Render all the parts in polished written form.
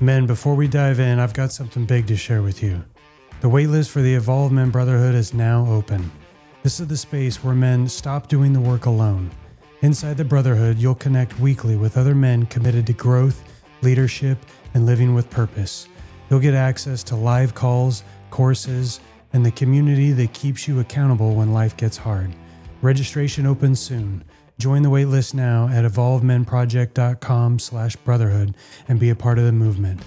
Men, before we dive in, I've got something big to share with you. The waitlist for the Evolved Men Brotherhood is now open. This is the space where men stop doing the work alone. Inside the Brotherhood, you'll connect weekly with other men committed to growth, leadership, and living with purpose. You'll get access to live calls, courses, and the community that keeps you accountable when life gets hard. Registration opens soon. Join the waitlist now at evolvedmenproject.com/brotherhood and be a part of the movement.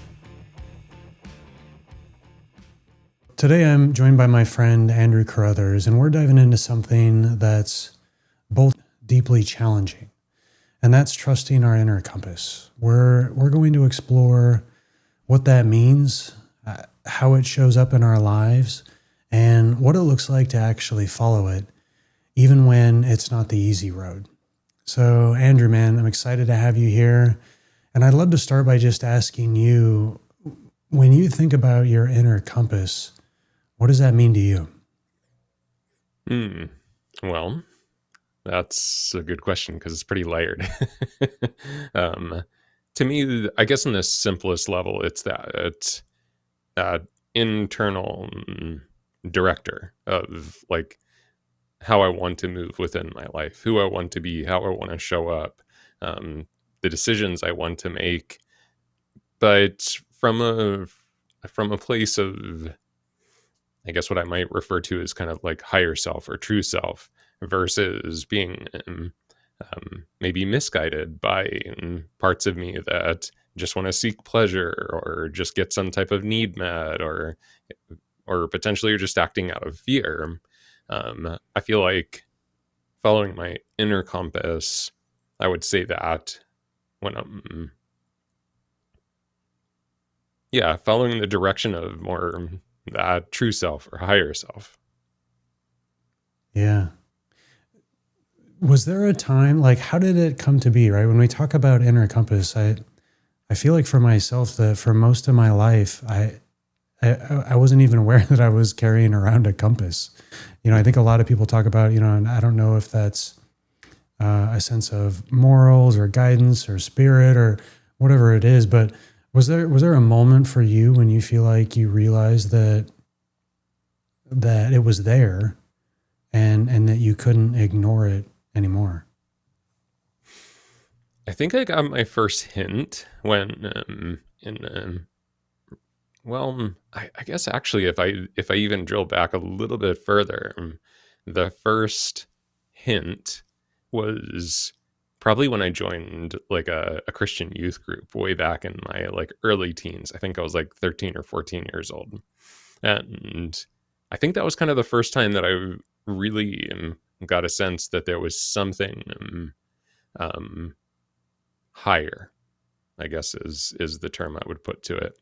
Today I'm joined by my friend Andrew Carruthers, and we're diving into something that's both deeply challenging, and that's trusting our inner compass. We're going to explore what that means, how it shows up in our lives, and what it looks like to actually follow it, even when it's not the easy road. So, Andrew, man, I'm excited to have you here. And I'd love to start by just asking you, when you think about your inner compass, what does that mean to you? Well, that's a good question because it's pretty layered. To me, I guess on the simplest level, it's that internal director of like how I want to move within my life, who I want to be, how I want to show up, the decisions I want to make, but from a place of, I guess, what I might refer to as kind of like higher self or true self versus being maybe misguided by parts of me that just want to seek pleasure or just get some type of need met, or potentially you're just acting out of fear. I feel like following my inner compass, I would say that when I'm, following the direction of more that true self or higher self. Yeah. Was there a time, like, how did it come to be, right? When we talk about inner compass, I feel like for myself that for most of my life, I wasn't even aware that I was carrying around a compass. I think a lot of people talk about, and I don't know if that's a sense of morals or guidance or spirit or whatever it is, but was there a moment for you when you feel like you realized that it was there and that you couldn't ignore it anymore? I think I got my first hint when I guess actually if I even drill back a little bit further, the first hint was probably when I joined like a Christian youth group way back in my like early teens. I think I was like 13 or 14 years old. And I think that was kind of the first time that I really got a sense that there was something higher, I guess is the term I would put to it.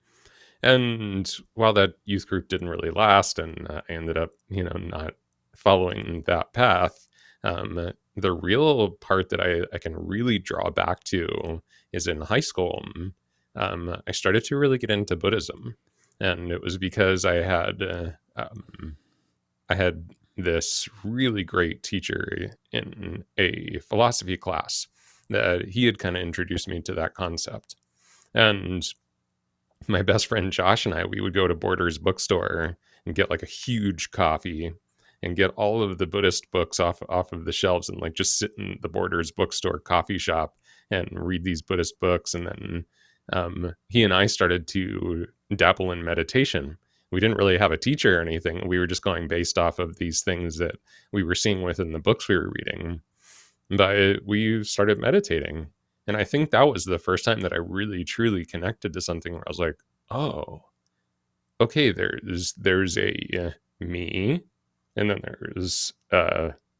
And while that youth group didn't really last, and I ended up, not following that path, the real part that I can really draw back to is in high school. I started to really get into Buddhism, and it was because I had this really great teacher in a philosophy class that he had kind of introduced me to that concept. And my best friend Josh and we would go to Borders bookstore and get like a huge coffee and get all of the Buddhist books off of the shelves and like just sit in the Borders bookstore coffee shop and read these Buddhist books. And then he and I started to dabble in meditation. We didn't really have a teacher or anything. We were just going based off of these things that we were seeing within the books we were reading. But we started meditating. And I think that was the first time that I really truly connected to something where I was like, oh, okay, there's a me, and then there's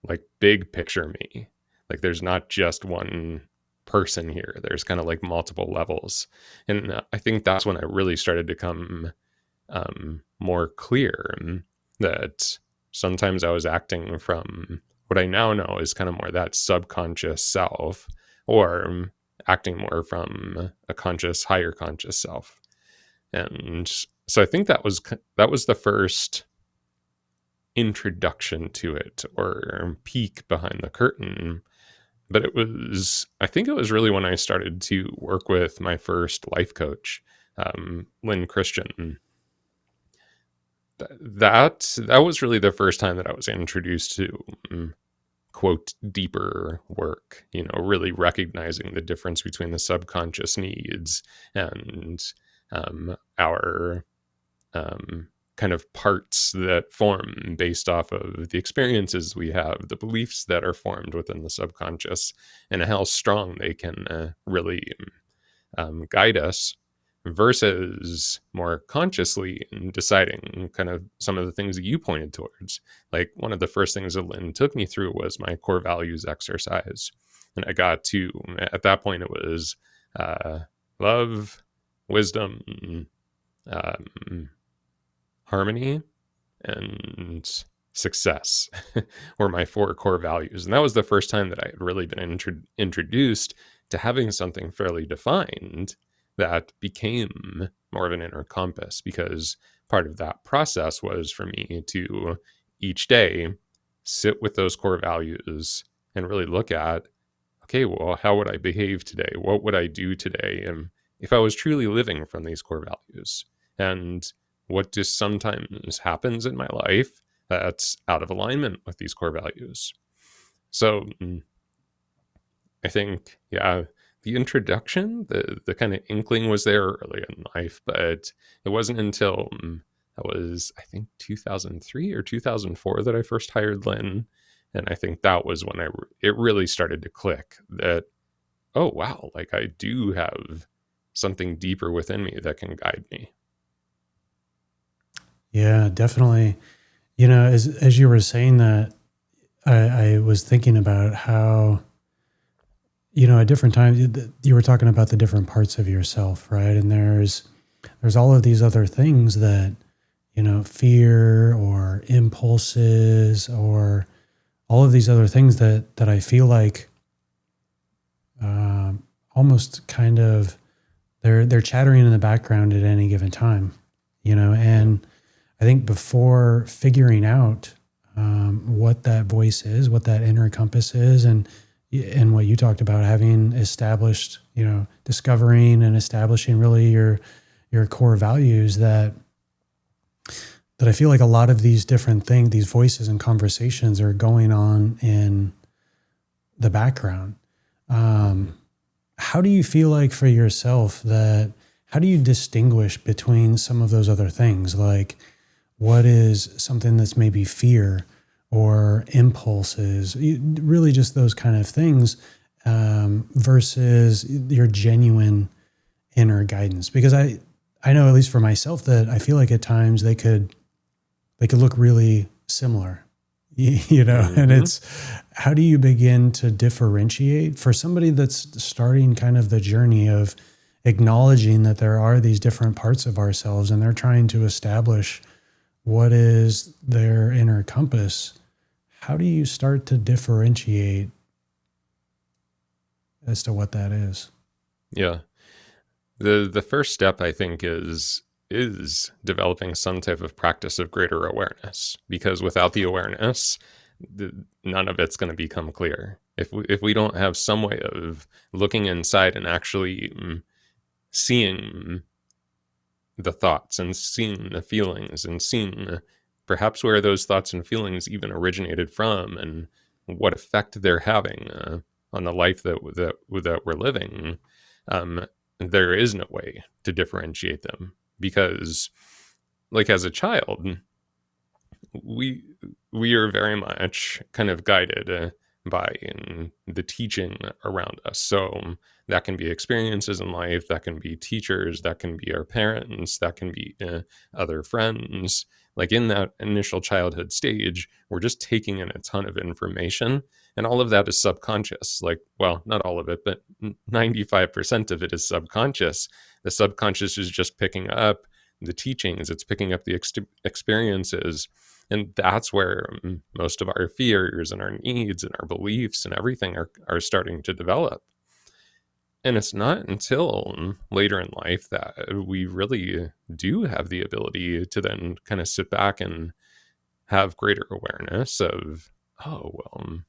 like big picture me. Like there's not just one person here. There's kind of like multiple levels. And I think that's when I really started to come more clear that sometimes I was acting from what I now know is kind of more that subconscious self, or acting more from a conscious, higher conscious self. And so I think that was the first introduction to it, or peek behind the curtain. But I think it was really when I started to work with my first life coach, Lynn Christian, that was really the first time that I was introduced to quote deeper work, really recognizing the difference between the subconscious needs and our kind of parts that form based off of the experiences we have, the beliefs that are formed within the subconscious, and how strong they can really guide us, versus more consciously in deciding kind of some of the things that you pointed towards. Like, one of the first things that Lynn took me through was my core values exercise. And I got to, at that point, it was love, wisdom, harmony, and success were my 4 core values. And that was the first time that I had really been introduced to having something fairly defined that became more of an inner compass, because part of that process was for me to each day sit with those core values and really look at, okay, well, how would I behave today? What would I do today? And if I was truly living from these core values, and what just sometimes happens in my life that's out of alignment with these core values. So I think, yeah, the introduction, the kind of inkling was there early in life, but it wasn't until that was, I think, 2003 or 2004 that I first hired Lynn. And I think that was when it really started to click that, oh, wow, like I do have something deeper within me that can guide me. Yeah, definitely. As you were saying that, I was thinking about how, at different times you were talking about the different parts of yourself, right? And there's all of these other things that, fear or impulses or all of these other things that I feel like almost kind of they're chattering in the background at any given time, and I think before figuring out what that voice is, what that inner compass is, and what you talked about, having established, discovering and establishing really your core values, that I feel like a lot of these different things, these voices and conversations are going on in the background. How do you feel like for yourself how do you distinguish between some of those other things? Like, what is something that's maybe fear or impulses, really just those kind of things, versus your genuine inner guidance? Because I know, at least for myself, that I feel like at times they could look really similar, and it's, how do you begin to differentiate for somebody that's starting kind of the journey of acknowledging that there are these different parts of ourselves and they're trying to establish what is their inner compass? How do you start to differentiate as to what that is? Yeah. The first step, I think, is developing some type of practice of greater awareness, because without the awareness, none of it's going to become clear. If we don't have some way of looking inside and actually seeing the thoughts and seeing the feelings and seeing perhaps where those thoughts and feelings even originated from and what effect they're having on the life that we're living, there is no way to differentiate them, because, like, as a child, we are very much kind of guided by the teaching around us. So that can be experiences in life, that can be teachers, that can be our parents, that can be other friends. Like, in that initial childhood stage, we're just taking in a ton of information, and all of that is subconscious. Like, well, not all of it, but 95% of it is subconscious. The subconscious is just picking up the teachings, it's picking up the experiences. And that's where most of our fears and our needs and our beliefs and everything are starting to develop. And it's not until later in life that we really do have the ability to then kind of sit back and have greater awareness of, oh, well,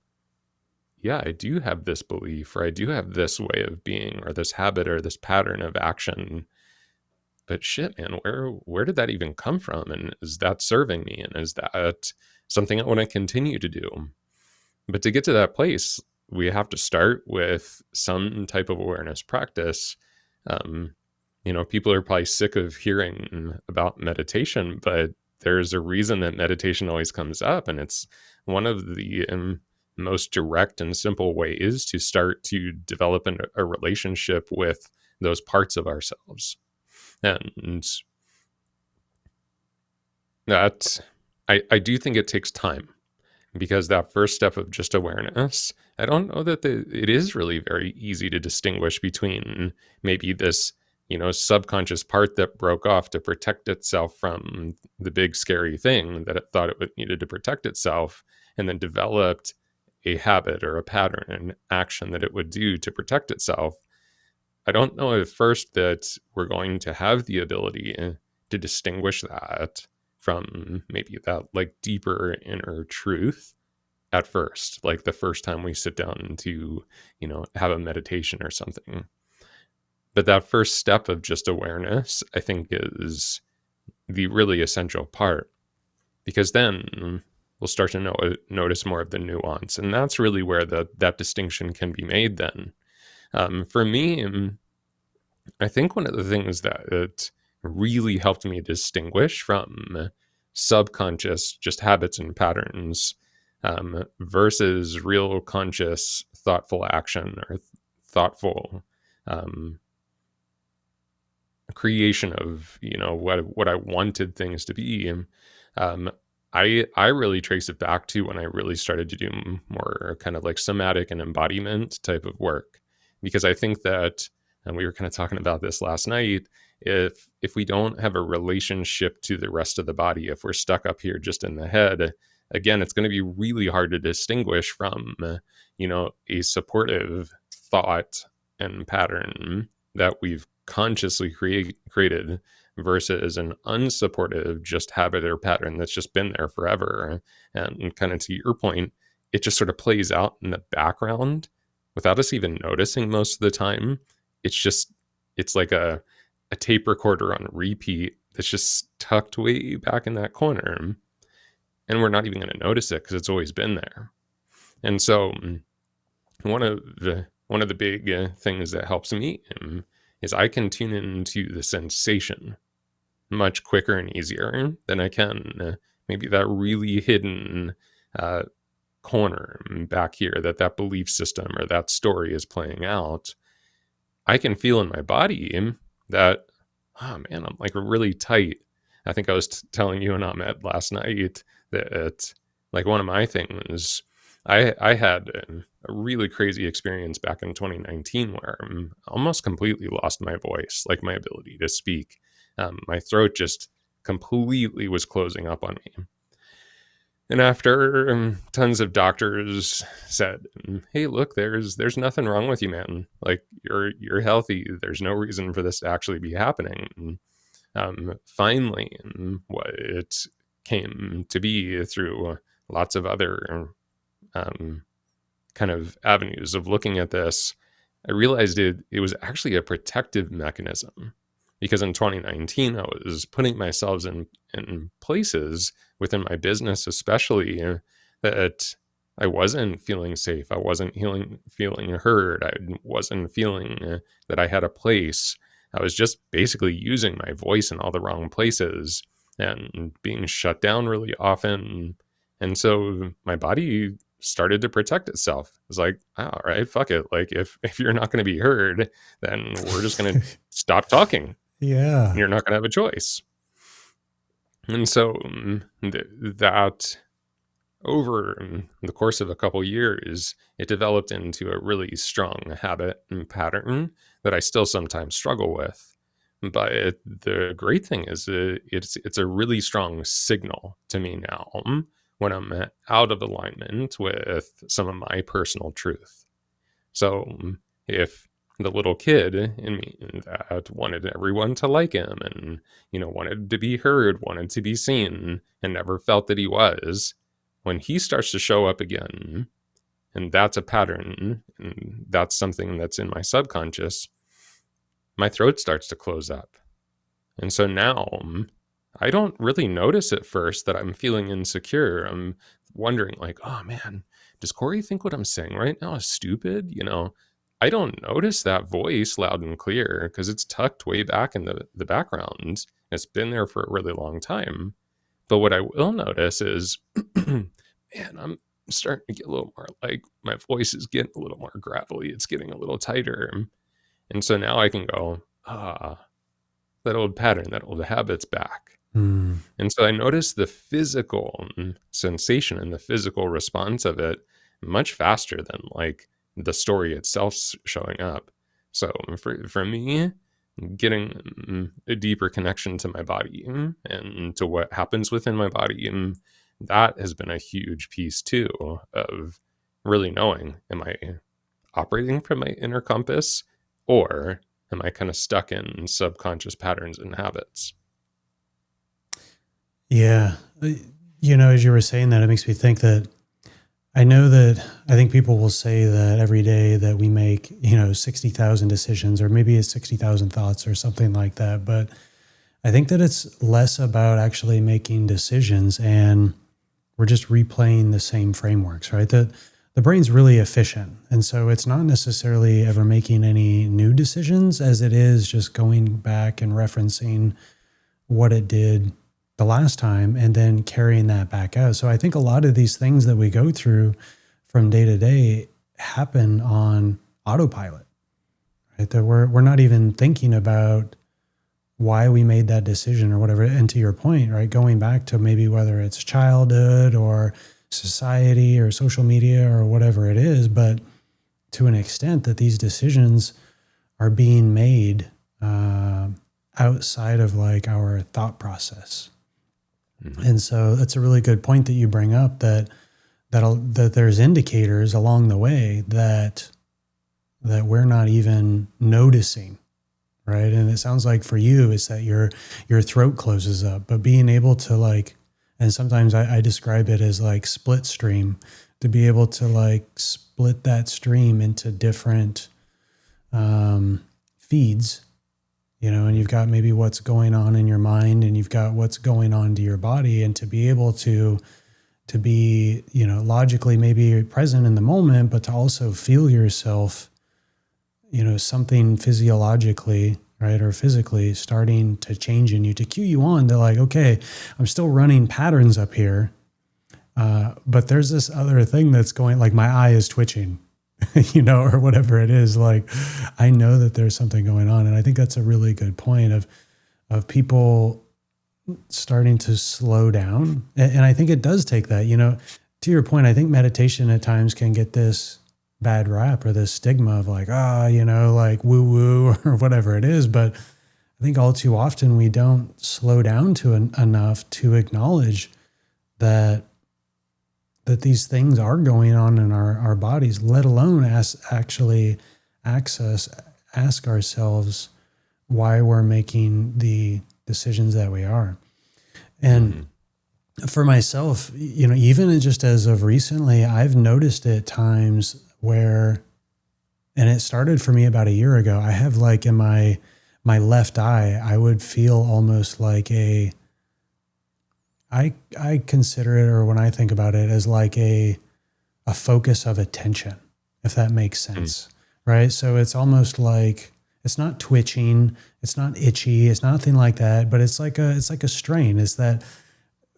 yeah, I do have this belief, or I do have this way of being, or this habit, or this pattern of action. but shit, man, where did that even come from? And is that serving me? And is that something I want to continue to do? But to get to that place, we have to start with some type of awareness practice. Um, people are probably sick of hearing about meditation, but there's a reason that meditation always comes up. And it's one of the most direct and simple ways to start to develop a relationship with those parts of ourselves. And that I do think it takes time, because that first step of just awareness, I don't know that it is really very easy to distinguish between maybe this, subconscious part that broke off to protect itself from the big scary thing that it thought needed to protect itself, and then developed a habit or a pattern, an action that it would do to protect itself. I don't know at first that we're going to have the ability to distinguish that from maybe that like deeper inner truth at first, like the first time we sit down to, have a meditation or something. But that first step of just awareness, I think, is the really essential part, because then we'll start to notice more of the nuance. And that's really where that distinction can be made then. For me, I think one of the things that it really helped me distinguish from subconscious just habits and patterns versus real conscious thoughtful action or thoughtful creation of what I wanted things to be. um, I really trace it back to when I really started to do more kind of like somatic and embodiment type of work, because I think that, and we were kind of talking about this last night, if we don't have a relationship to the rest of the body, if we're stuck up here just in the head, again, it's going to be really hard to distinguish from a supportive thought and pattern that we've consciously created versus an unsupportive just habit or pattern that's just been there forever. And kind of to your point, it just sort of plays out in the background without us even noticing most of the time. It's like a tape recorder on repeat that's just tucked way back in that corner, and we're not even going to notice it because it's always been there. And so one of the big things that helps me is I can tune into the sensation much quicker and easier than I can maybe that really hidden corner back here that belief system or that story is playing out. I can feel in my body that, oh man, I'm like really tight. I think I was telling you and Ahmed last night that like one of my things, I had a really crazy experience back in 2019 where I almost completely lost my voice, like my ability to speak. My throat just completely was closing up on me. And after tons of doctors said, "Hey, look, there's nothing wrong with you, man. Like you're healthy. There's no reason for this to actually be happening." Finally, what it came to be through lots of other kind of avenues of looking at this, I realized it was actually a protective mechanism, because in 2019 I was putting myself in places within my business, especially that I wasn't feeling safe. I wasn't feeling heard. I wasn't feeling that I had a place. I was just basically using my voice in all the wrong places and being shut down really often. And so my body started to protect itself. It was like, oh, all right, fuck it. Like if you're not going to be heard, then we're just going to stop talking. Yeah. You're not going to have a choice. And so that over the course of a couple years, it developed into a really strong habit and pattern that I still sometimes struggle with. But the great thing is it's a really strong signal to me now when I'm out of alignment with some of my personal truth. So if the little kid in me that wanted everyone to like him and, wanted to be heard, wanted to be seen, and never felt that he was, when he starts to show up again, and that's a pattern, and that's something that's in my subconscious, my throat starts to close up. And so now I don't really notice at first that I'm feeling insecure. I'm wondering, like, oh man, does Corey think what I'm saying right now is stupid? I don't notice that voice loud and clear because it's tucked way back in the background. It's been there for a really long time. But what I will notice is, man, I'm starting to get a little more, like, my voice is getting a little more gravelly. It's getting a little tighter. And so now I can go, that old pattern, that old habit's back. Mm. And so I noticed the physical sensation and the physical response of it much faster than like the story itself showing up. So for me, getting a deeper connection to my body and to what happens within my body, that has been a huge piece too of really knowing, am I operating from my inner compass, or am I kind of stuck in subconscious patterns and habits? Yeah. As you were saying that, it makes me think that I think people will say that every day that we make, 60,000 decisions, or maybe it's 60,000 thoughts or something like that. But I think that it's less about actually making decisions, and we're just replaying the same frameworks, right? The brain's really efficient. And so it's not necessarily ever making any new decisions as it is just going back and referencing what it did the last time and then carrying that back out. So I think a lot of these things that we go through from day to day happen on autopilot, right? That we're not even thinking about why we made that decision or whatever. And to your point, right, going back to maybe whether it's childhood or society or social media or whatever it is, but to an extent that these decisions are being made outside of like our thought process. Mm-hmm. And so that's a really good point that you bring up, that there's indicators along the way that we're not even noticing, right? And it sounds like for you, it's that your throat closes up, but being able to like, and sometimes I describe it as like split stream, to be able to like split that stream into different feeds, and you've got maybe what's going on in your mind and you've got what's going on to your body, and to be able to be, logically maybe present in the moment, but to also feel yourself, something physiologically, right, or physically starting to change in you, to cue you on to like, okay, I'm still running patterns up here, but there's this other thing that's going, like my eye is twitching, or whatever it is. Like, I know that there's something going on. And I think that's a really good point of people starting to slow down. And I think it does take that, to your point. I think meditation at times can get this bad rap or this stigma of like, like woo woo or whatever it is. But I think all too often we don't slow down enough to acknowledge that these things are going on in our bodies, let alone actually ask ourselves why we're making the decisions that we are. And for myself, even just as of recently, I've noticed at times where, and it started for me about a year ago, I have like in my left eye, I would feel almost like I consider it, or when I think about it, as like a focus of attention, if that makes sense, right? So it's almost like, it's not twitching, it's not itchy, it's nothing like that, but it's like a strain. Is that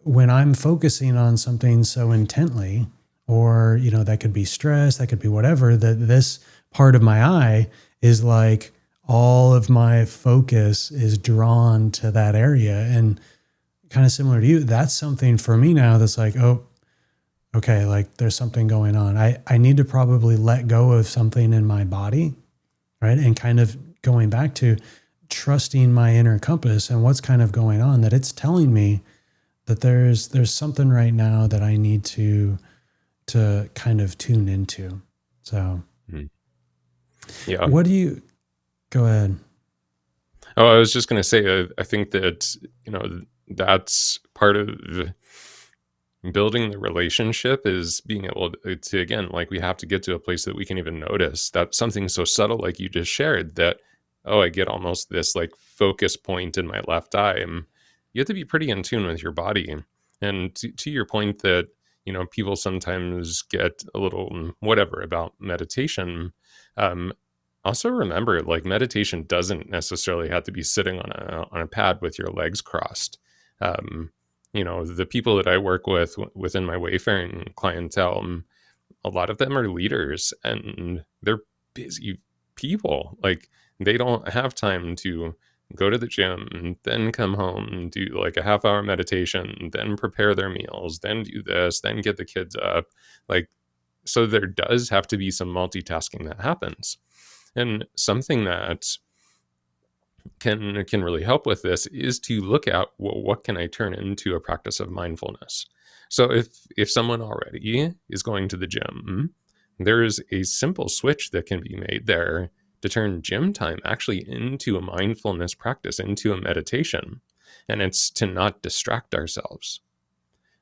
when I'm focusing on something so intently, or, that could be stress, that could be whatever, that this part of my eye is like, all of my focus is drawn to that area. And kind of similar to you, that's something for me now that's like, oh, okay, like there's something going on. I need to probably let go of something in my body, right? And kind of going back to trusting my inner compass and what's kind of going on, that it's telling me that there's something right now that I need to kind of tune into. So yeah. What do you, go ahead. Oh, I was just going to say, I think that, that's part of building the relationship, is being able to, again, like we have to get to a place that we can even notice that something so subtle, like you just shared, that, oh, I get almost this like focus point in my left eye. You have to be pretty in tune with your body. And to your point that, people sometimes get a little whatever about meditation. Um, Also remember, like, meditation doesn't necessarily have to be sitting on a pad with your legs crossed. Um, the people that I work with within my wayfaring clientele, a lot of them are leaders and they're busy people. Like, they don't have time to go to the gym, then come home, do like a half hour meditation, then prepare their meals, then do this, then get the kids up. Like, so there does have to be some multitasking that happens. And something that can really help with this is to look at, well, what can I turn into a practice of mindfulness? So if someone already is going to the gym, there's a simple switch that can be made there to turn gym time actually into a mindfulness practice, into a meditation. And it's to not distract ourselves.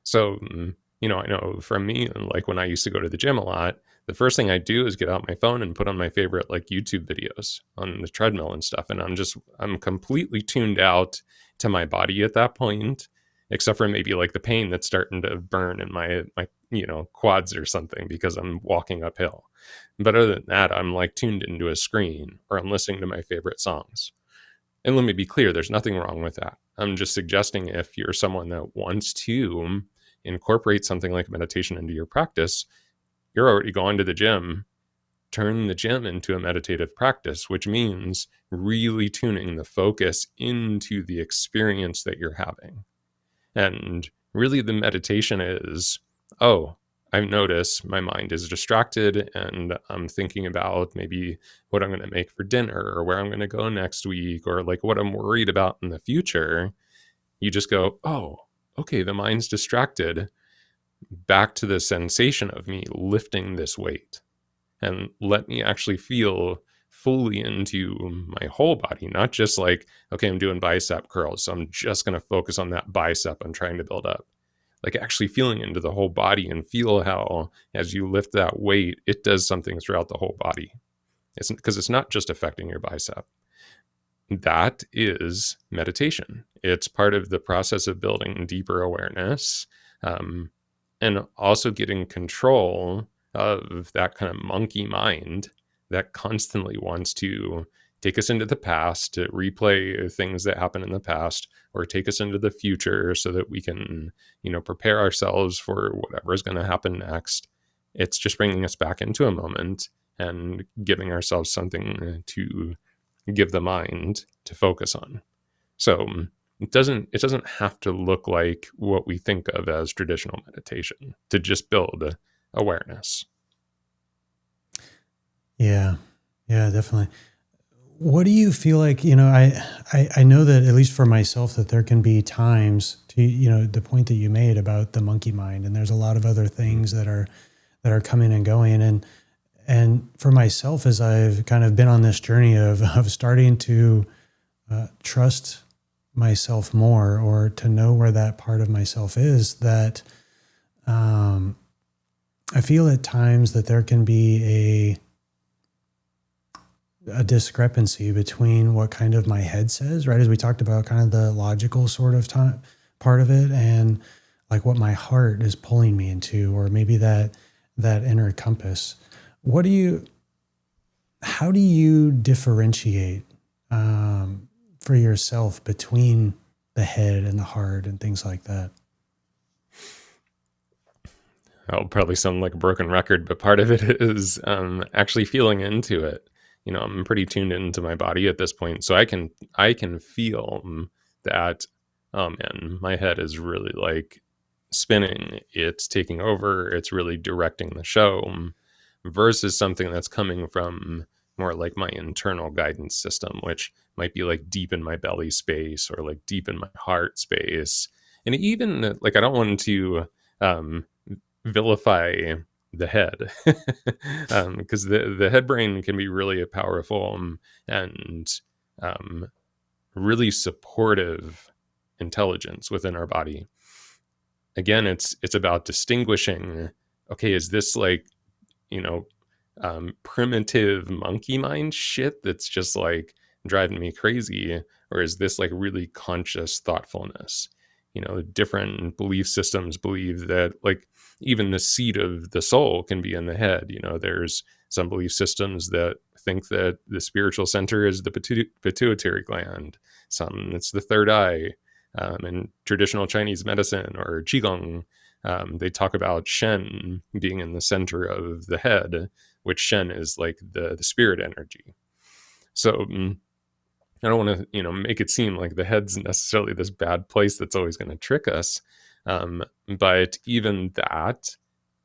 So, I know for me, like when I used to go to the gym a lot, the first thing I do is get out my phone and put on my favorite like YouTube videos on the treadmill and stuff. And I'm completely tuned out to my body at that point, except for maybe like the pain that's starting to burn in my quads or something because I'm walking uphill. But other than that, I'm like tuned into a screen or I'm listening to my favorite songs. And let me be clear, there's nothing wrong with that. I'm just suggesting if you're someone that wants to incorporate something like meditation into your practice, you're already going to the gym. Turn the gym into a meditative practice, which means really tuning the focus into the experience that you're having. And really, the meditation is, oh, I've noticed my mind is distracted and I'm thinking about maybe what I'm going to make for dinner or where I'm going to go next week or like what I'm worried about in the future. You just go, oh, okay, the mind's distracted. Back to the sensation of me lifting this weight and let me actually feel fully into my whole body, not just like, okay, I'm doing bicep curls, so I'm just going to focus on that bicep I'm trying to build up. Like actually feeling into the whole body and feel how, as you lift that weight, it does something throughout the whole body. It's because it's not just affecting your bicep. That is meditation. It's part of the process of building deeper awareness, and also getting control of that kind of monkey mind that constantly wants to take us into the past, to replay things that happened in the past, or take us into the future so that we can, prepare ourselves for whatever is going to happen next. It's just bringing us back into a moment and giving ourselves something to give the mind to focus on. So it doesn't have to look like what we think of as traditional meditation to just build awareness. Yeah. Yeah, definitely. What do you feel like, I know that at least for myself that there can be times to, the point that you made about the monkey mind, and there's a lot of other things that are coming and going. And for myself, as I've kind of been on this journey of starting to trust myself more, or to know where that part of myself is, that I feel at times that there can be a discrepancy between what kind of my head says, right? As we talked about, kind of the logical sort of time part of it, and like what my heart is pulling me into, or maybe that inner compass. How do you differentiate for yourself between the head and the heart and things like that? I'll probably sound like a broken record, but part of it is actually feeling into it. I'm pretty tuned into my body at this point, so I can feel that. Oh man, my head is really like spinning. It's taking over. It's really directing the show, versus something that's coming from more like my internal guidance system, which might be like deep in my belly space or like deep in my heart space. And even like I don't want to um, vilify the head because the head brain can be really powerful and um, really supportive intelligence within our body. Again, it's about distinguishing, okay, is this like, you know primitive monkey mind shit that's just like driving me crazy? Or is this like really conscious thoughtfulness? Different belief systems believe that like even the seat of the soul can be in the head. There's some belief systems that think that the spiritual center is the pituitary gland. Some it's the third eye. In traditional Chinese medicine or Qigong, they talk about Shen being in the center of the head, which Shen is like the spirit energy. So I don't want to, make it seem like the head's necessarily this bad place that's always going to trick us. But even that,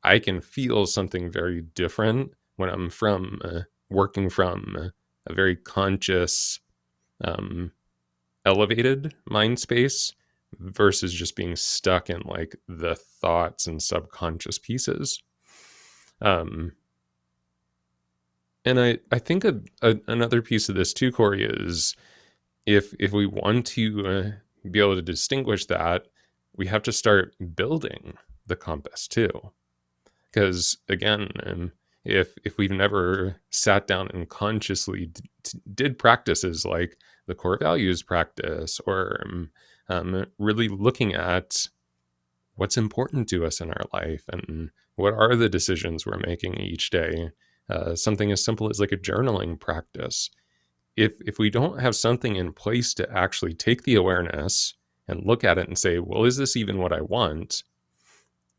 I can feel something very different when I'm working from a very conscious, elevated mind space versus just being stuck in like the thoughts and subconscious pieces. And I think another piece of this too, Corey, is if we want to be able to distinguish that, we have to start building the compass too. Because again, if we've never sat down and consciously did practices like the core values practice, or really looking at what's important to us in our life and what are the decisions we're making each day, something as simple as like a journaling practice. If we don't have something in place to actually take the awareness and look at it and say, well, is this even what I want?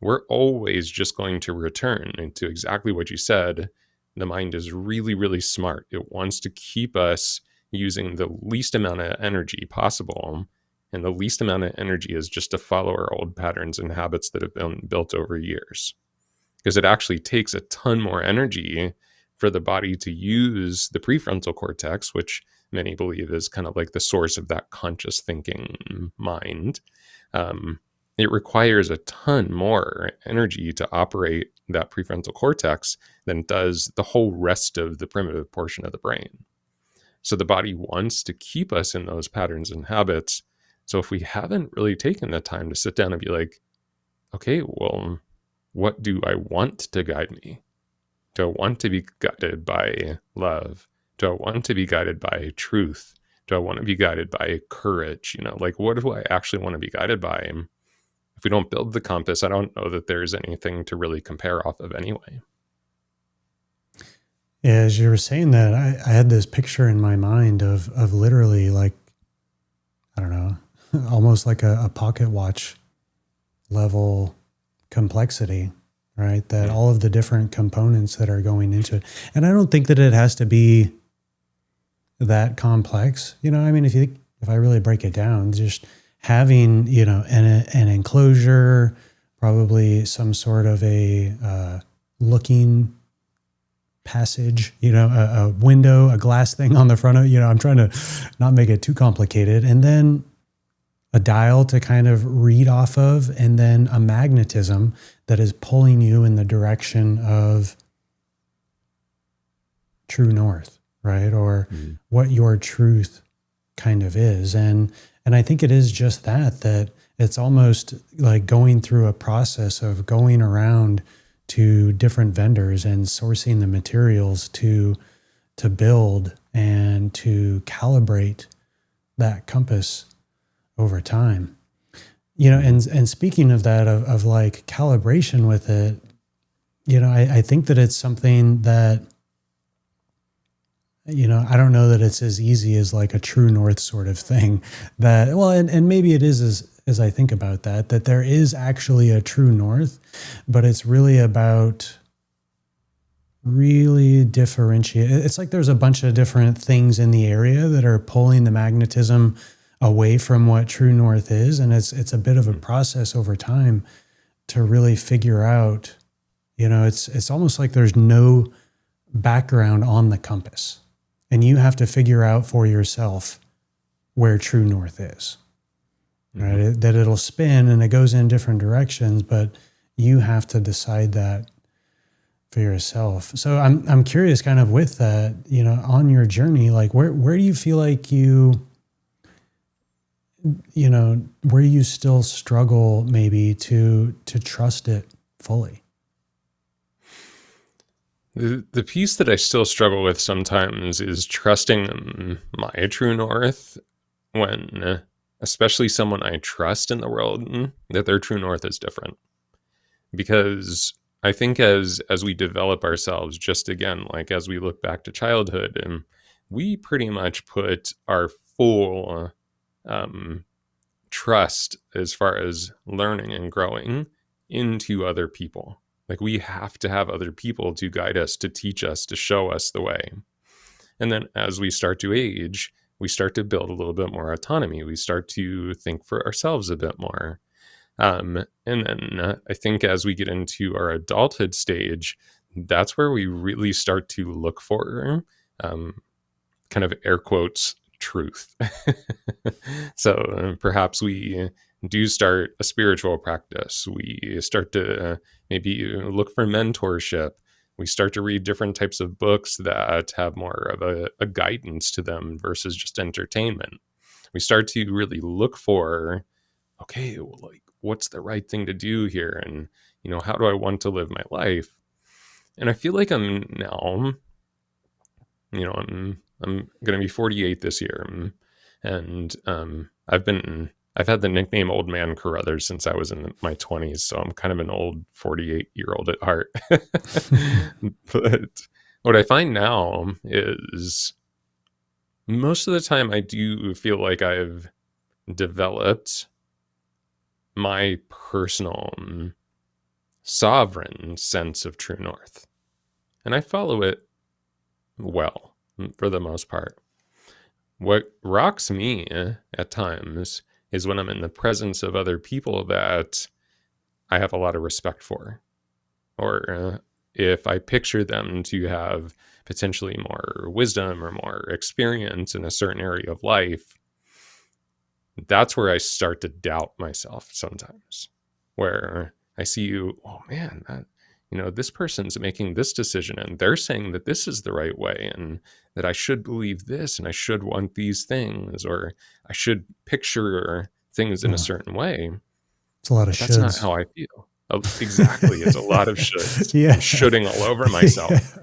We're always just going to return into exactly what you said. The mind is really, really smart. It wants to keep us using the least amount of energy possible. And the least amount of energy is just to follow our old patterns and habits that have been built over years. Because it actually takes a ton more energy for the body to use the prefrontal cortex, which many believe is kind of like the source of that conscious thinking mind. It requires a ton more energy to operate that prefrontal cortex than it does the whole rest of the primitive portion of the brain. So the body wants to keep us in those patterns and habits. So if we haven't really taken the time to sit down and be like, okay, well, what do I want to guide me? Do I want to be guided by love? Do I want to be guided by truth? Do I want to be guided by courage? Like, what do I actually want to be guided by? If we don't build the compass, I don't know that there's anything to really compare off of anyway. Yeah, as you were saying that, I had this picture in my mind of literally like, I don't know, almost like a pocket watch level complexity, right? That all of the different components that are going into it. And I don't think that it has to be that complex. I mean, if I really break it down, just having, an enclosure, probably some sort of a looking passage, a window, a glass thing on the front of, I'm trying to not make it too complicated. And then a dial to kind of read off of, and then a magnetism that is pulling you in the direction of true north, right? Or what your truth kind of is. And I think it is just that it's almost like going through a process of going around to different vendors and sourcing the materials to build and to calibrate that compass over time. And speaking of that, of like calibration with it, I think that it's something that, I don't know that it's as easy as like a true north sort of thing that, well, and maybe it is as I think about that there is actually a true north, but it's really about really differentiate. It's like there's a bunch of different things in the area that are pulling the magnetism away from what true north is. And it's a bit of a process over time to really figure out, it's almost like there's no background on the compass, and you have to figure out for yourself where true north is, right? That it'll spin and it goes in different directions, but you have to decide that for yourself. So I'm curious kind of with that, on your journey, like where do you feel like where you still struggle maybe to trust it fully? The piece that I still struggle with sometimes is trusting my true north when, especially someone I trust in the world, that their true north is different. Because I think as we develop ourselves, just again, like as we look back to childhood, and we pretty much put our full trust as far as learning and growing into other people. Like we have to have other people to guide us, to teach us, to show us the way. And then as we start to age, we start to build a little bit more autonomy. We start to think for ourselves a bit more. And then I think as we get into our adulthood stage, that's where we really start to look for kind of air quotes truth. So perhaps we do start a spiritual practice. We start to maybe look for mentorship. We start to read different types of books that have more of a guidance to them versus just entertainment. We start to really look for, okay, well, like what's the right thing to do here? And, how do I want to live my life? And I feel like I'm now, I'm going to be 48 this year. And I've had the nickname Old Man Carruthers since I was in my 20s. So I'm kind of an old 48-year-old at heart. But what I find now is most of the time I do feel like I've developed my personal sovereign sense of true north. And I follow it well for the most part. What rocks me at times is when I'm in the presence of other people that I have a lot of respect for, or if I picture them to have potentially more wisdom or more experience in a certain area of life, that's where I start to doubt myself sometimes, where I see you, oh man, this person's making this decision and they're saying that this is the right way and that I should believe this and I should want these things or I should picture things in a certain way. It's a lot of But that's not shoulds. how I feel. Oh, exactly. It's a lot of shoulds. Yeah. I'm shoulding all over myself.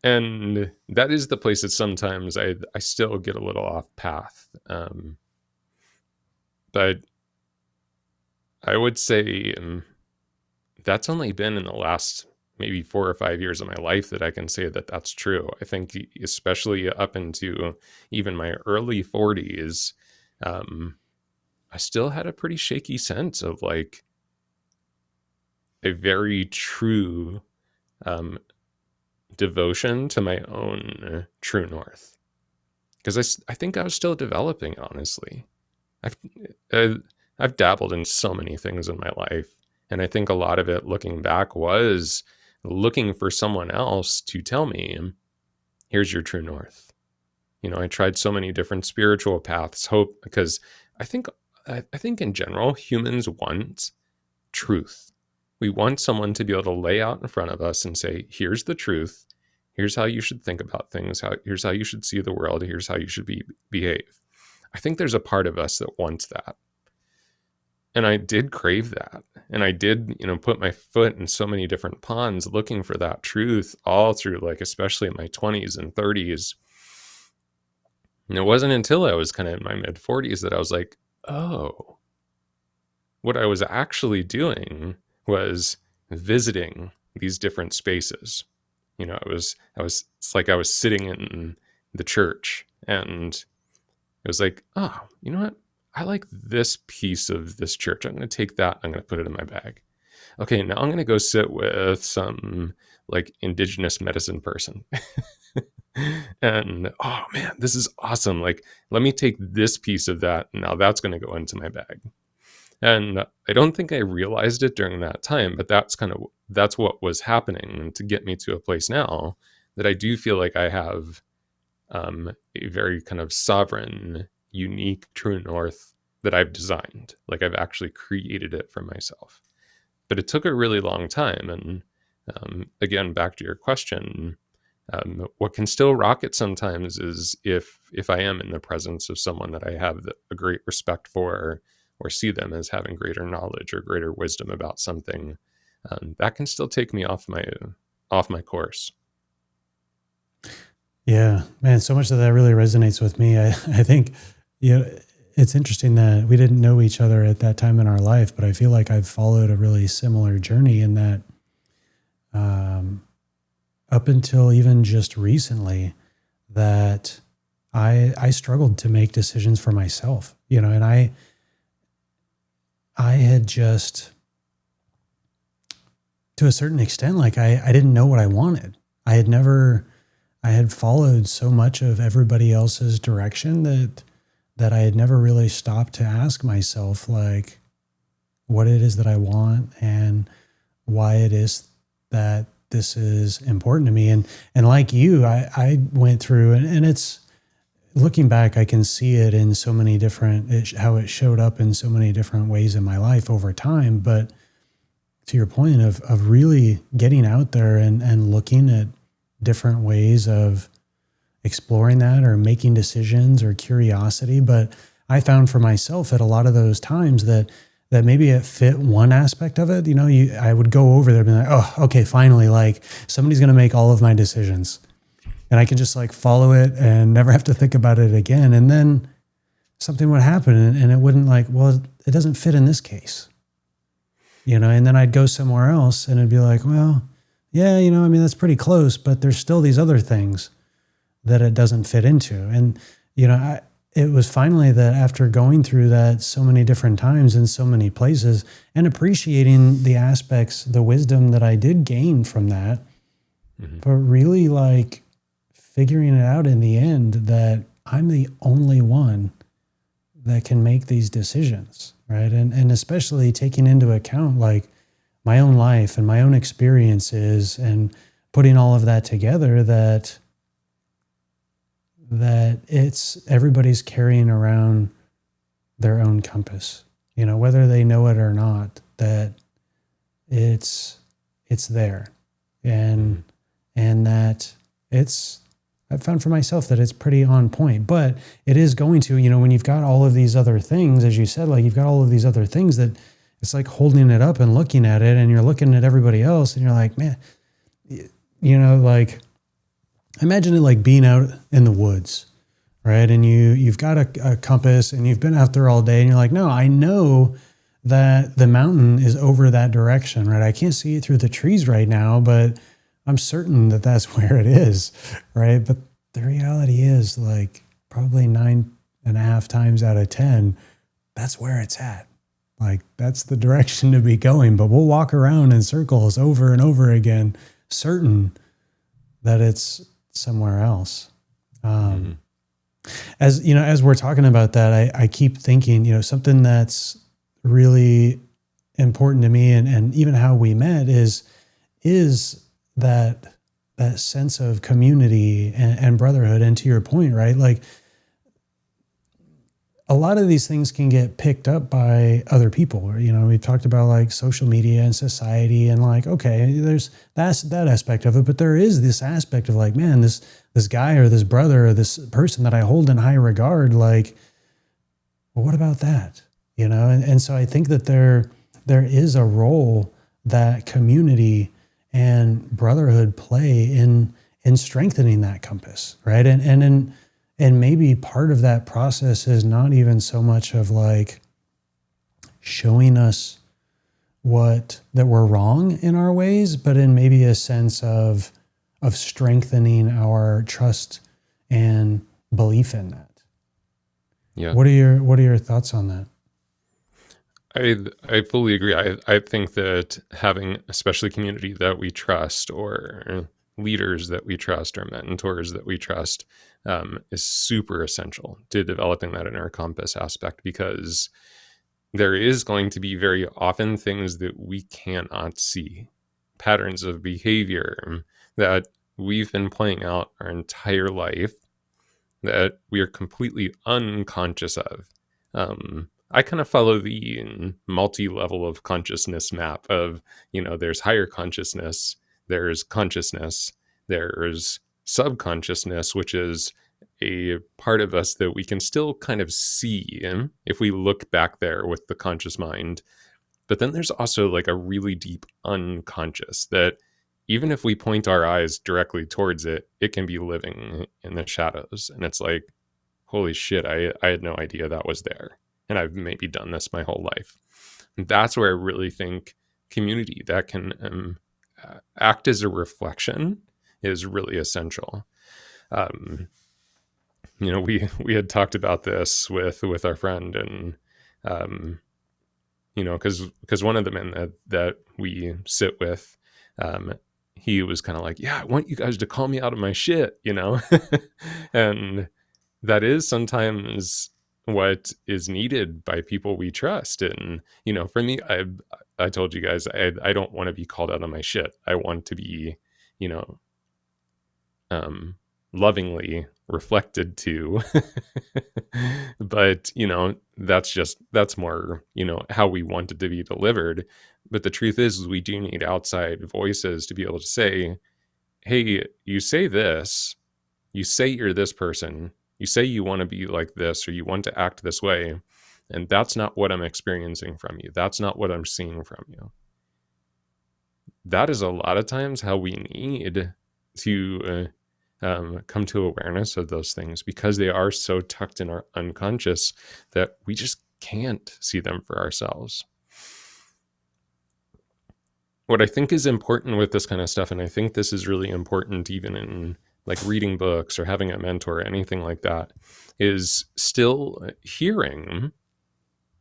And that is the place that sometimes I still get a little off path. But I would say that's only been in the last maybe 4 or 5 years of my life that I can say that that's true. I think especially up into even my early 40s, I still had a pretty shaky sense of like a very true devotion to my own true north. Because I think I was still developing, honestly. I've dabbled in so many things in my life. And I think a lot of it looking back was looking for someone else to tell me, here's your true north. I tried so many different spiritual paths, hope, because I think in general, humans want truth. We want someone to be able to lay out in front of us and say, here's the truth. Here's how you should think about things. Here's how you should see the world. Here's how you should behave. I think there's a part of us that wants that. And I did crave that. And I did, put my foot in so many different ponds looking for that truth all through, like, especially in my 20s and 30s. And it wasn't until I was kind of in my mid 40s that I was like, oh, what I was actually doing was visiting these different spaces. It's like I was sitting in the church and it was like, oh, you know what? I like this piece of this church. I'm going to take that. I'm going to put it in my bag. Okay, now I'm going to go sit with some like indigenous medicine person. And oh man, this is awesome. Like, let me take this piece of that. Now that's going to go into my bag. And I don't think I realized it during that time, but that's what was happening. And to get me to a place now that I do feel like I have a very kind of sovereign, unique true north that I've designed. Like I've actually created it for myself. But it took a really long time. And again, back to your question, what can still rock it sometimes is if I am in the presence of someone that I have a great respect for, or see them as having greater knowledge or greater wisdom about something, that can still take me off my course. Yeah, man, so much of that really resonates with me. I think, you know, it's interesting that we didn't know each other at that time in our life, but I feel like I've followed a really similar journey in that, um, up until even just recently, that I struggled to make decisions for myself, and I had just, to a certain extent, like I didn't know what I wanted. I had never, I had followed so much of everybody else's direction that I had never really stopped to ask myself, like, what it is that I want and why it is that this is important to me. And like you, I went through, and it's, looking back, I can see it in so many different, how it showed up in so many different ways in my life over time. But to your point of really getting out there and looking at different ways of exploring that or making decisions or curiosity. But I found for myself at a lot of those times that maybe it fit one aspect of it. I would go over there and be like, oh, okay, finally, like somebody's going to make all of my decisions and I can just like follow it and never have to think about it again. And then something would happen and it wouldn't, like, well, it doesn't fit in this case, and then I'd go somewhere else and it'd be like, well, yeah, I mean, that's pretty close, but there's still these other things that it doesn't fit into. And, it was finally that after going through that so many different times in so many places and appreciating the aspects, the wisdom that I did gain from that, but really like figuring it out in the end that I'm the only one that can make these decisions, right? And especially taking into account like my own life and my own experiences and putting all of that together, that it's everybody's carrying around their own compass, whether they know it or not, that it's there. And that I've found for myself that it's pretty on point, but it is going to, when you've got all of these other things, as you said, like you've got all of these other things that it's like holding it up and looking at it and you're looking at everybody else and you're like, man, like imagine it like being out in the woods, right? And you've got a compass and you've been out there all day and you're like, no, I know that the mountain is over that direction, right? I can't see it through the trees right now, but I'm certain that that's where it is, right? But the reality is like probably 9.5 times out of 10, that's where it's at. Like that's the direction to be going, but we'll walk around in circles over and over again, certain that it's somewhere else. As we're talking about that, I keep thinking, something that's really important to me and even how we met is that sense of community and brotherhood. And to your point, right? Like a lot of these things can get picked up by other people. We've talked about like social media and society and like, okay, there's that aspect of it, but there is this aspect of like, man, this guy or this brother or this person that I hold in high regard, like, well, what about that? And so I think that there is a role that community and brotherhood play in strengthening that compass, right? And maybe part of that process is not even so much of like showing us that we're wrong in our ways, but in maybe a sense of strengthening our trust and belief in that. Yeah. What are your thoughts on that? I fully agree. I think that having especially community that we trust or leaders that we trust or mentors that we trust is super essential to developing that inner compass aspect, because there is going to be very often things that we cannot see, patterns of behavior that we've been playing out our entire life that we are completely unconscious of. I kind of follow the multi-level of consciousness map of, there's higher consciousness, there's consciousness, there's subconsciousness, which is a part of us that we can still kind of see if we look back there with the conscious mind. But then there's also like a really deep unconscious that even if we point our eyes directly towards it, it can be living in the shadows. And it's like, holy shit, I had no idea that was there. And I've maybe done this my whole life. And that's where I really think community that can act as a reflection is really essential. Um, we had talked about this with our friend, and because one of the men that we sit with, he was kind of like, yeah, I want you guys to call me out of my shit, and that is sometimes what is needed by people we trust. And for me, I told you guys, I don't want to be called out of my shit. I want to be, you know lovingly reflected to. But that's more how we want it to be delivered. But the truth is we do need outside voices to be able to say, hey, you say this, you say you're this person, you say you want to be like this, or you want to act this way, and that's not what I'm experiencing from you, that's not what I'm seeing from you. That is a lot of times how we need to come to awareness of those things, because they are so tucked in our unconscious that we just can't see them for ourselves. What I think is important with this kind of stuff, and I think this is really important even in like reading books or having a mentor or anything like that, is still hearing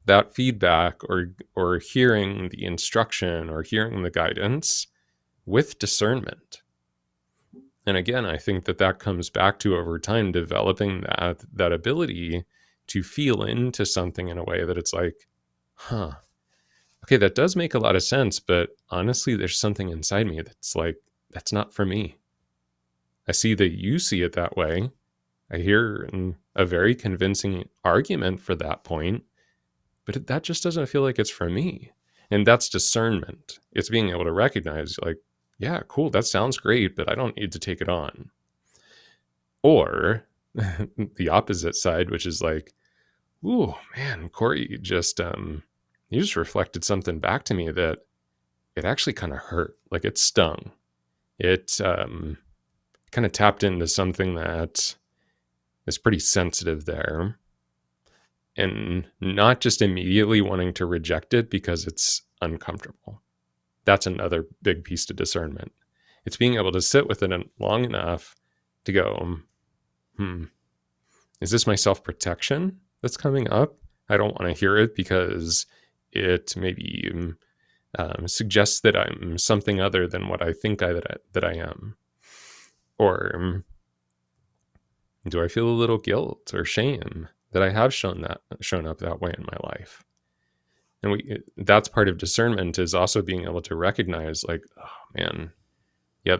that feedback or hearing the instruction or hearing the guidance with discernment. And again, I think that comes back to, over time, developing that ability to feel into something in a way that it's like, huh, okay, that does make a lot of sense, but honestly, there's something inside me that's like, that's not for me. I see that you see it that way. I hear a very convincing argument for that point, but that just doesn't feel like it's for me. And that's discernment. It's being able to recognize, like, yeah, cool, that sounds great, but I don't need to take it on. Or the opposite side, which is like, ooh, man, Corey, you just reflected something back to me that it actually kind of hurt. Like, it stung. It kind of tapped into something that is pretty sensitive there. And not just immediately wanting to reject it because it's uncomfortable. That's another big piece to discernment. It's being able to sit with it long enough to go, is this my self-protection that's coming up? I don't want to hear it because it maybe suggests that I'm something other than what I think that I am. Or do I feel a little guilt or shame that I have shown up that way in my life? And that's part of discernment, is also being able to recognize, like, oh man, yeah,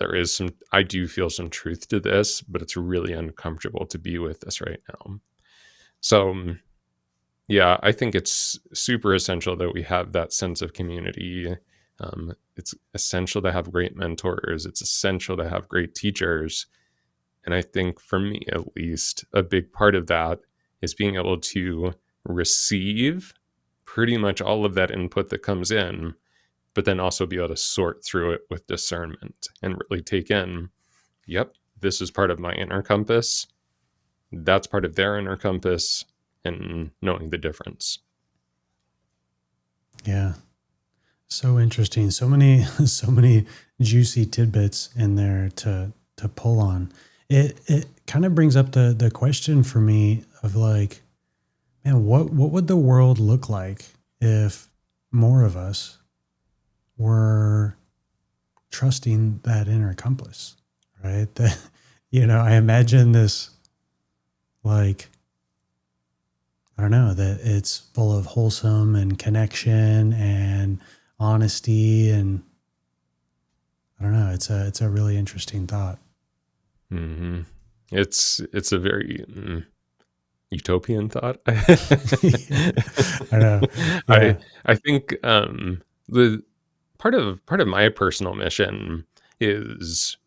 I do feel some truth to this, but it's really uncomfortable to be with this right now. So yeah, I think it's super essential that we have that sense of community. It's essential to have great mentors. It's essential to have great teachers. And I think, for me at least, a big part of that is being able to receive pretty much all of that input that comes in, but then also be able to sort through it with discernment and really take in, yep, this is part of my inner compass, that's part of their inner compass, and knowing the difference. Yeah. So interesting. So many juicy tidbits in there to pull on. It kind of brings up the question for me of like, man, what would the world look like if more of us were trusting that inner compass, right? That, I imagine this, like, I don't know, that it's full of wholesome and connection and honesty, and I don't know, it's a really interesting thought. Mm-hmm. It's a very utopian thought. I know. Yeah. I think the part of my personal mission is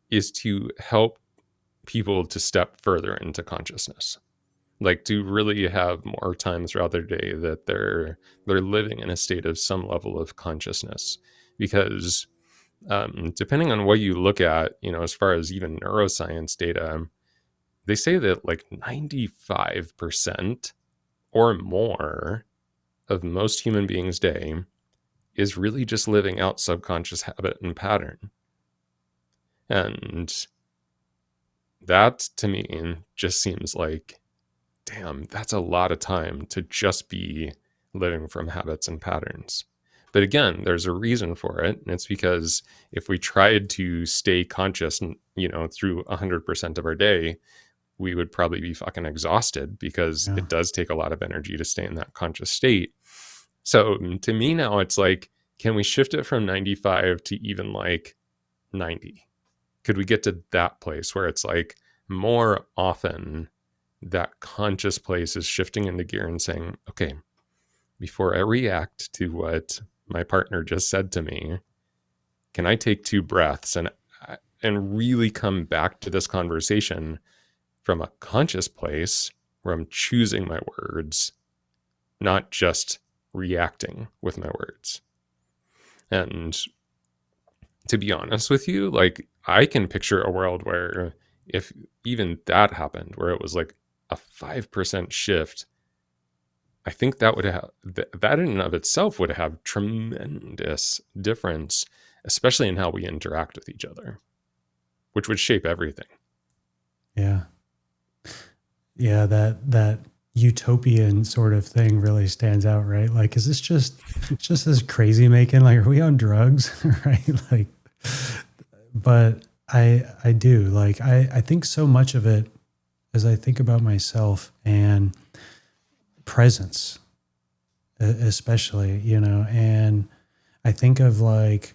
to help people to step further into consciousness. like to really have more time throughout their day that they're living in a state of some level of consciousness. Because depending on what you look at, as far as even neuroscience data, they say that like 95% or more of most human beings' day is really just living out subconscious habit and pattern. And that to me just seems like, damn, that's a lot of time to just be living from habits and patterns. But again, there's a reason for it. And it's because if we tried to stay conscious, through 100% of our day, we would probably be fucking exhausted, because Yeah. it does take a lot of energy to stay in that conscious state. So to me now, it's like, can we shift it from 95 to even like 90? Could we get to that place where it's like more often that conscious place is shifting into gear and saying, okay, before I react to what my partner just said to me, can I take 2 breaths and really come back to this conversation from a conscious place where I'm choosing my words, not just reacting with my words. And to be honest with you, like I can picture a world where if even that happened, where it was like a 5% shift, I think that would have that in and of itself would have tremendous difference, especially in how we interact with each other, which would shape everything. Yeah. Yeah, that utopian sort of thing really stands out, right? Like, is this just this crazy making? Like, are we on drugs? Right? Like, but I do. Like, I think so much of it as I think about myself and presence, especially, and I think of like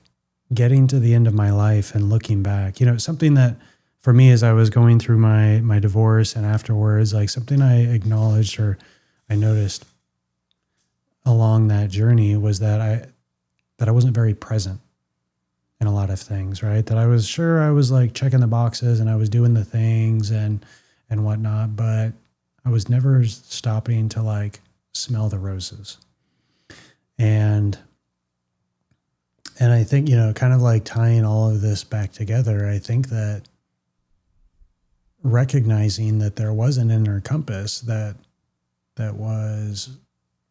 getting to the end of my life and looking back, something that for me as I was going through my divorce and afterwards, like something I acknowledged or I noticed along that journey was that I wasn't very present in a lot of things, right? That I was sure I was like checking the boxes and I was doing the things and whatnot, but I was never stopping to like smell the roses. And I think, kind of like tying all of this back together, I think that recognizing that there was an inner compass that was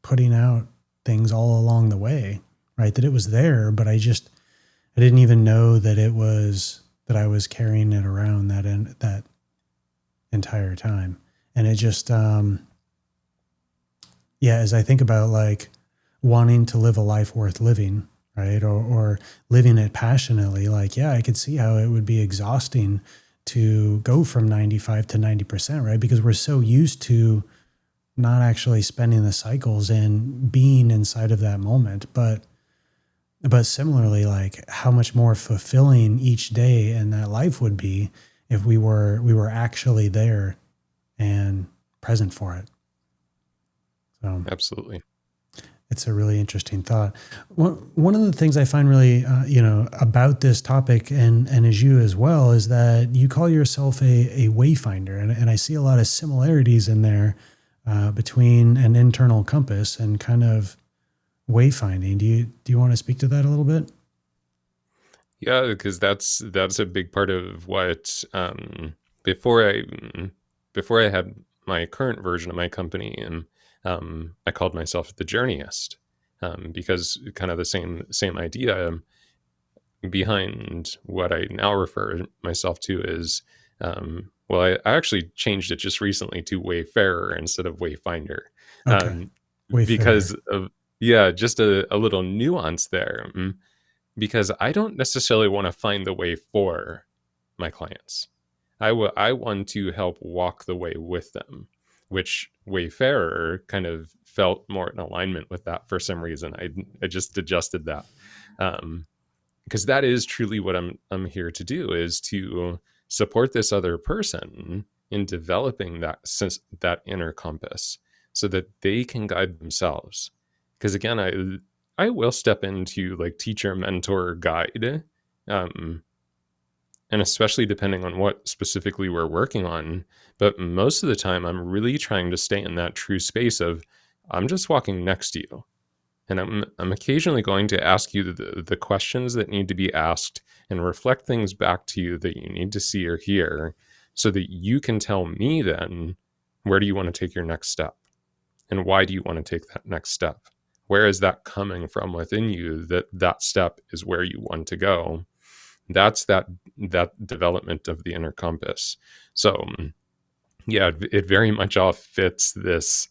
putting out things all along the way, right? That it was there, but I didn't even know that that I was carrying it around that entire time. And it just, as I think about like wanting to live a life worth living, right? Or living it passionately, like, yeah, I could see how it would be exhausting to go from 95 to 90%, right? Because we're so used to not actually spending the cycles and being inside of that moment. But similarly, like how much more fulfilling each day in that life would be if we were actually there and present for it. So Absolutely. it's a really interesting thought. One of the things I find really, about this topic and as you as well, is that you call yourself a wayfinder, and I see a lot of similarities in there between an internal compass and kind of wayfinding. Do you want to speak to that a little bit? Yeah, because that's a big part of what before I before I had my current version of my company, and I called myself the journeyist, because kind of the same idea behind what I now refer myself to is, well, I actually changed it just recently to wayfarer instead of wayfinder, Okay, um, wayfarer. because of, yeah, just a little nuance there. Because I don't necessarily want to find the way for my clients. I want to help walk the way with them, which wayfarer kind of felt more in alignment with that for some reason. I just adjusted that. Because that is truly what I'm here to do, is to support this other person in developing that inner compass so that they can guide themselves. Because again, I will step into like teacher, mentor, guide, um, and especially depending on what specifically we're working on. But most of the time, I'm really trying to stay in that true space of, I'm just walking next to you. And I'm occasionally going to ask you the questions that need to be asked and reflect things back to you that you need to see or hear, so that you can tell me then, where do you want to take your next step? And why do you want to take that next step? Where is that coming from within you, that that step is where you want to go? That's that development of the inner compass. So yeah, it very much all fits this.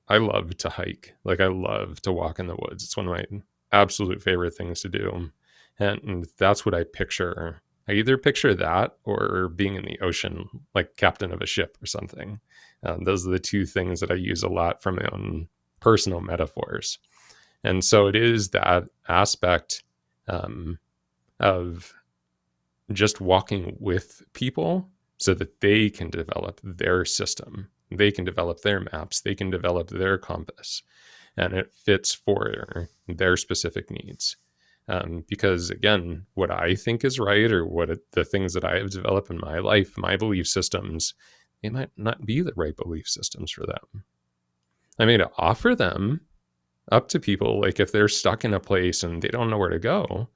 I love to hike. Like, I love to walk in the woods. It's one of my absolute favorite things to do. And that's what I picture. I either picture that or being in the ocean, like captain of a ship or something. Those are the two things that I use a lot from my own personal metaphors. And so it is that aspect of just walking with people so that they can develop their system. They can develop their maps. They can develop their compass, and it fits for their specific needs. Because again, what I think is right, or the things that I have developed in my life, my belief systems, they might not be the right belief systems for them. I may offer them up to people, like if they're stuck in a place and they don't know where to go,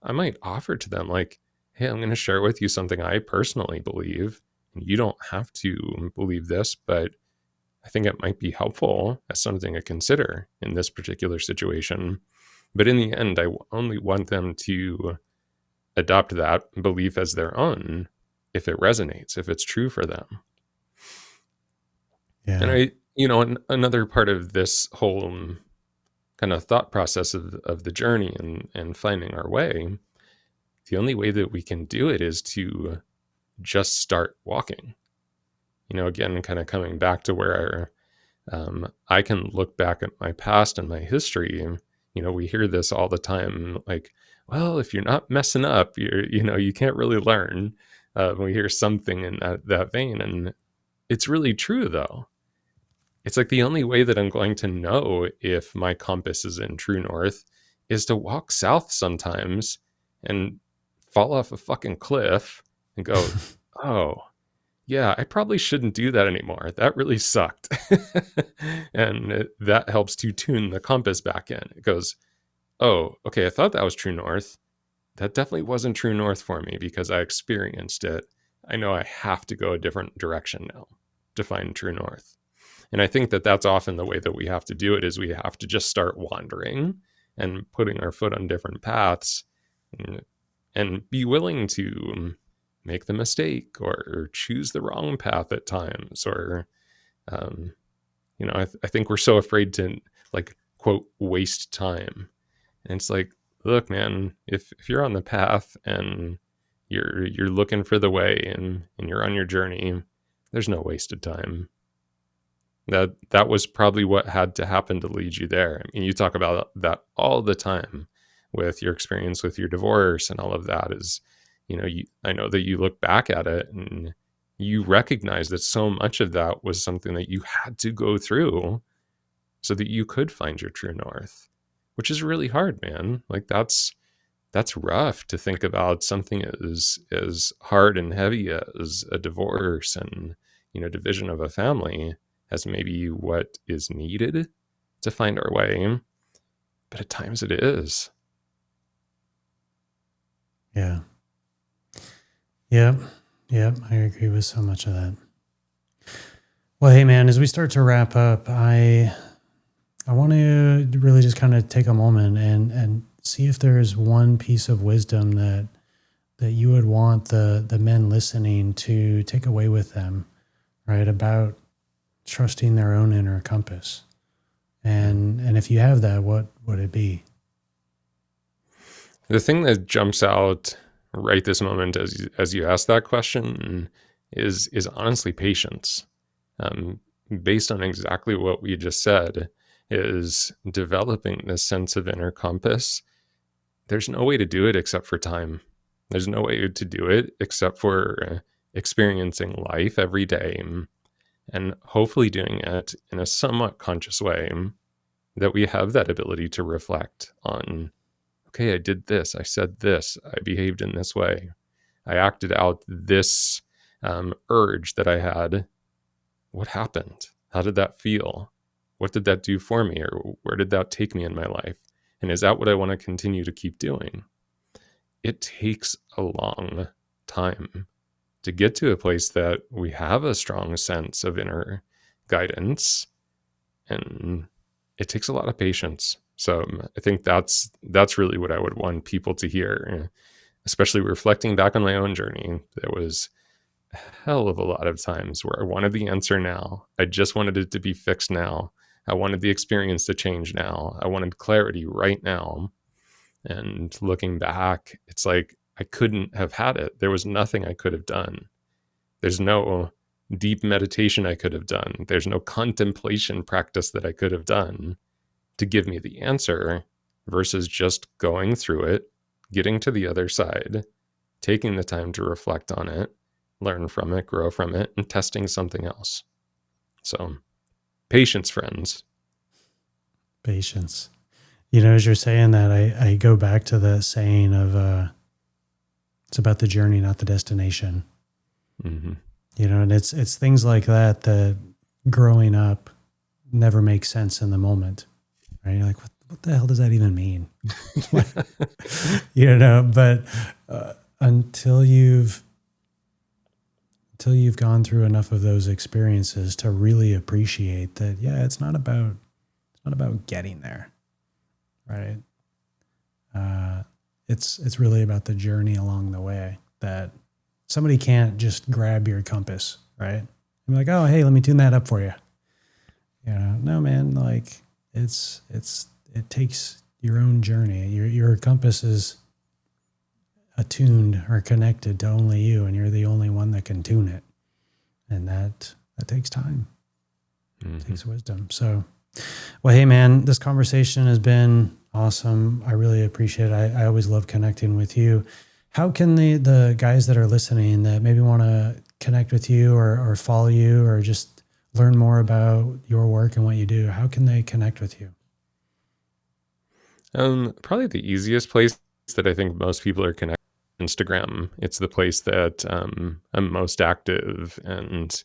I might offer to them, like, hey, I'm going to share with you something I personally believe. You don't have to believe this, but I think it might be helpful as something to consider in this particular situation. But in the end, I only want them to adopt that belief as their own if it resonates, if it's true for them. Yeah. And another part of this whole kind of thought process of the journey and finding our way, the only way that we can do it is to just start walking. Again, kind of coming back to where I can look back at my past and my history. We hear this all the time, like, well, if you're not messing up, you can't really learn. We hear something in that vein, and it's really true, though. It's like the only way that I'm going to know if my compass is in true north is to walk south sometimes and fall off a fucking cliff and go, oh, yeah, I probably shouldn't do that anymore. That really sucked. And that helps to tune the compass back in. It goes, oh, okay, I thought that was true north. That definitely wasn't true north for me because I experienced it. I know I have to go a different direction now to find true north. And I think that that's often the way that we have to do it, is we have to just start wandering and putting our foot on different paths, and be willing to make the mistake or choose the wrong path at times. Or, I think we're so afraid to, like, quote, waste time. And it's like, look, man, if you're on the path and you're looking for the way and you're on your journey, there's no wasted time. That was probably what had to happen to lead you there. I mean, you talk about that all the time with your experience with your divorce and all of that. Is, I know that you look back at it and you recognize that so much of that was something that you had to go through so that you could find your true north, which is really hard, man. Like, that's rough to think about something as hard and heavy as a divorce and, division of a family, as maybe what is needed to find our way. But at times it is. Yeah. Yep. I agree with so much of that. Well, hey man, as we start to wrap up, I want to really just kind of take a moment and see if there's one piece of wisdom that you would want the men listening to take away with them, right? About trusting their own inner compass. And if you have that, what would it be? The thing that jumps out right this moment as you ask that question is honestly patience. Based on exactly what we just said, is developing this sense of inner compass. There's no way to do it except for time. There's no way to do it except for experiencing life every day, and hopefully doing it in a somewhat conscious way, that we have that ability to reflect on, okay, I did this, I said this, I behaved in this way, I acted out this urge that I had. What happened? How did that feel? What did that do for me? Or where did that take me in my life? And is that what I want to continue to keep doing? It takes a long time to get to a place that we have a strong sense of inner guidance, and it takes a lot of patience. So I think that's really what I would want people to hear, especially reflecting back on my own journey. There was a hell of a lot of times where I wanted the answer now. I just wanted it to be fixed now. I wanted the experience to change now. I wanted clarity right now. And looking back, it's like I couldn't have had it. There was nothing I could have done. There's no deep meditation I could have done. There's no contemplation practice that I could have done to give me the answer, versus just going through it, getting to the other side, taking the time to reflect on it, learn from it, grow from it, and testing something else. So, patience, friends. Patience. As you're saying that, I go back to the saying of it's about the journey, not the destination. Mm-hmm. And it's things like that growing up never makes sense in the moment, right? You're like, what the hell does that even mean? But until you've gone through enough of those experiences to really appreciate that, it's not about getting there, right? It's really about the journey along the way. That somebody can't just grab your compass, right? And be like, oh, hey, let me tune that up for you. No, man, like it takes your own journey. Your compass is attuned or connected to only you, and you're the only one that can tune it. And that takes time. Mm-hmm. It takes wisdom. So, well, hey, man, this conversation has been awesome. I really appreciate it. I always love connecting with you. How can the guys that are listening that maybe want to connect with you or follow you or just learn more about your work and what you do, how can they connect with you? Probably the easiest place that I think most people are connected, Instagram. It's the place that I'm most active, and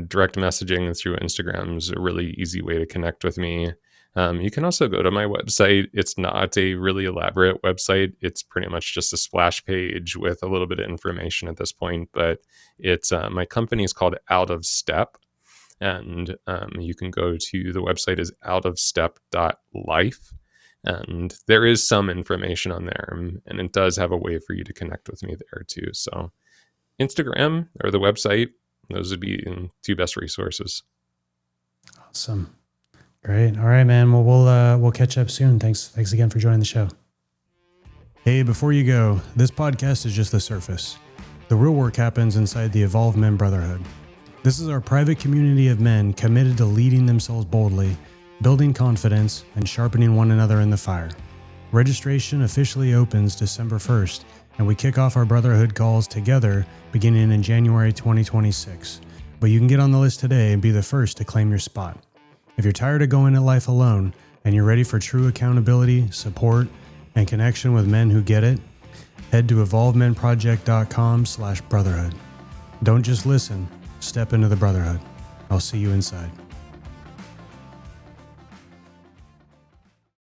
direct messaging through Instagram is a really easy way to connect with me. You can also go to my website. It's not a really elaborate website. It's pretty much just a splash page with a little bit of information at this point, but it's my company is called Out of Step, and you can go to the website is outofstep.life. And there is some information on there, and it does have a way for you to connect with me there too. So Instagram or the website, those would be two best resources. Awesome. Great. All right, man. Well, we'll catch up soon. Thanks again for joining the show. Hey, before you go, this podcast is just the surface. The real work happens inside the Evolved Men Brotherhood. This is our private community of men committed to leading themselves boldly, building confidence, and sharpening one another in the fire. Registration officially opens December 1st, and we kick off our brotherhood calls together beginning in January 2026. But you can get on the list today and be the first to claim your spot. If you're tired of going at life alone and you're ready for true accountability, support, and connection with men who get it, head to evolvemenproject.com/brotherhood. Don't just listen, step into the brotherhood. I'll see you inside.